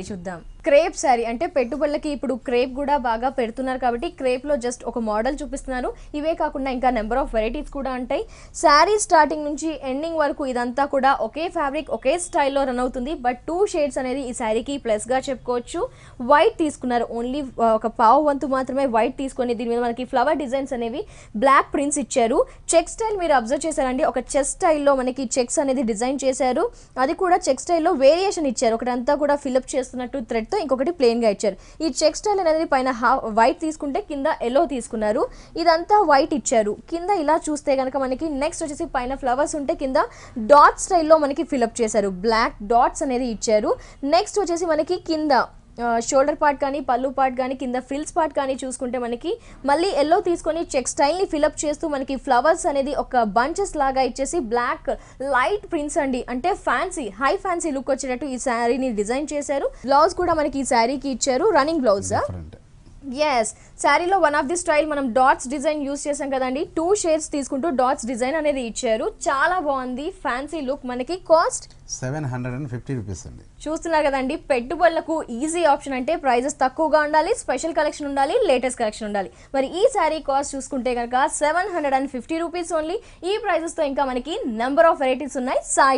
చూద్దాం. క్రేప్ శారీ అంటే పెట్టుబడులకి ఇప్పుడు క్రేప్ కూడా బాగా పెడుతున్నారు కాబట్టి క్రేప్ లో జస్ట్ ఒక మోడల్ చూపిస్తున్నారు. ఇవే కాకుండా ఇంకా నెంబర్ ఆఫ్ వెరైటీస్ కూడా ఉంటాయి. శారీ స్టార్టింగ్ నుంచి ఎండింగ్ వరకు ఇదంతా కూడా ఒకే ఫ్యాబ్రిక్ ఒకే స్టైల్లో రన్ అవుతుంది. బట్ 2 షేడ్స్ అనేది ఈ శారీకి ప్లస్ గా చెప్పుకోవచ్చు. వైట్ తీసుకున్నారు, ఓన్లీ ఒక పావు వంతు మాత్రమే వైట్ తీసుకొని దీని మీద మనకి ఫ్లవర్ డిజైన్స్ అనేవి బ్లాక్ ప్రింట్స్ ఇచ్చారు. చెక్ స్టైల్ మీరు అబ్జర్వ్ చేశారండి, ఒక చెక్ స్టైల్లో మనకి చెక్స్ అనేది డిజైన్ చేశారు. అది కూడా చెక్ స్టైల్లో వేరియేషన్ ఇచ్చారు. ఒకటంతా కూడా ఫిల్అప్ చేస్తున్నట్టు థ్రెడ్ తో, ఇంకొకటి ప్లెయిన్ గా ఇచ్చారు. ఈ చెక్ స్టైల్ అనేది పైన వైట్ తీసుకుంటే కింద ఎల్లో తీసుకున్నారు. ఇదంతా వైట్ ఇచ్చారు. కింద ఇలా చూస్తే కనుక మనకి నెక్స్ట్ వచ్చేసి పైన ఫ్లవర్స్ ఉంటే కింద డాట్ స్టైల్లో మనకి ఫిల్అప్ చేశారు. బ్లాక్ డాట్స్ అనేది ఇచ్చారు. నెక్స్ట్ వచ్చేసి మనకి కింద షోల్డర్ పార్ట్ కానీ పళ్ళు పార్ట్ కానీ కింద ఫ్రిల్స్ పార్ట్ కానీ చూసుకుంటే మనకి మళ్ళీ ఎల్లో తీసుకొని చెక్ స్టైల్ని ఫిల్అప్ చేస్తూ మనకి ఫ్లవర్స్ అనేది ఒక బంచెస్ లాగా ఇచ్చేసి బ్లాక్ లైట్ ప్రింట్స్ అండి, అంటే ఫ్యాన్సీ హై ఫ్యాన్సీ లుక్ వచ్చేటట్టు ఈ శారీని డిజైన్ చేశారు. బ్లౌజ్ కూడా మనకి ఈ శారీకి ఇచ్చారు, రన్నింగ్ బ్లౌజ్. ఎస్, శారీలో వన్ ఆఫ్ ది స్టైల్ మనం డాట్స్ డిజైన్ యూస్ చేసాం కదండి. 2 షేడ్స్ తీసుకుంటూ డాట్స్ డిజైన్ అనేది ఇచ్చారు. చాలా బాగుంది, ఫ్యాన్సీ లుక్. మనకి కాస్ట్ 750 రూపీస్ అండి. చూస్తున్నారు కదండి, పెట్టుబడులకు ఈజీ ఆప్షన్ అంటే ప్రైజెస్ తక్కువగా ఉండాలి, స్పెషల్ కలెక్షన్ ఉండాలి, లేటెస్ట్ కలెక్షన్ ఉండాలి. మరి ఈ శారీ కాస్ట్ చూసుకుంటే కనుక 750 రూపీస్ ఓన్లీ. ఈ ప్రైజెస్ తో ఇంకా మనకి నెంబర్ ఆఫ్ వెరైటీస్ ఉన్నాయి. సాయి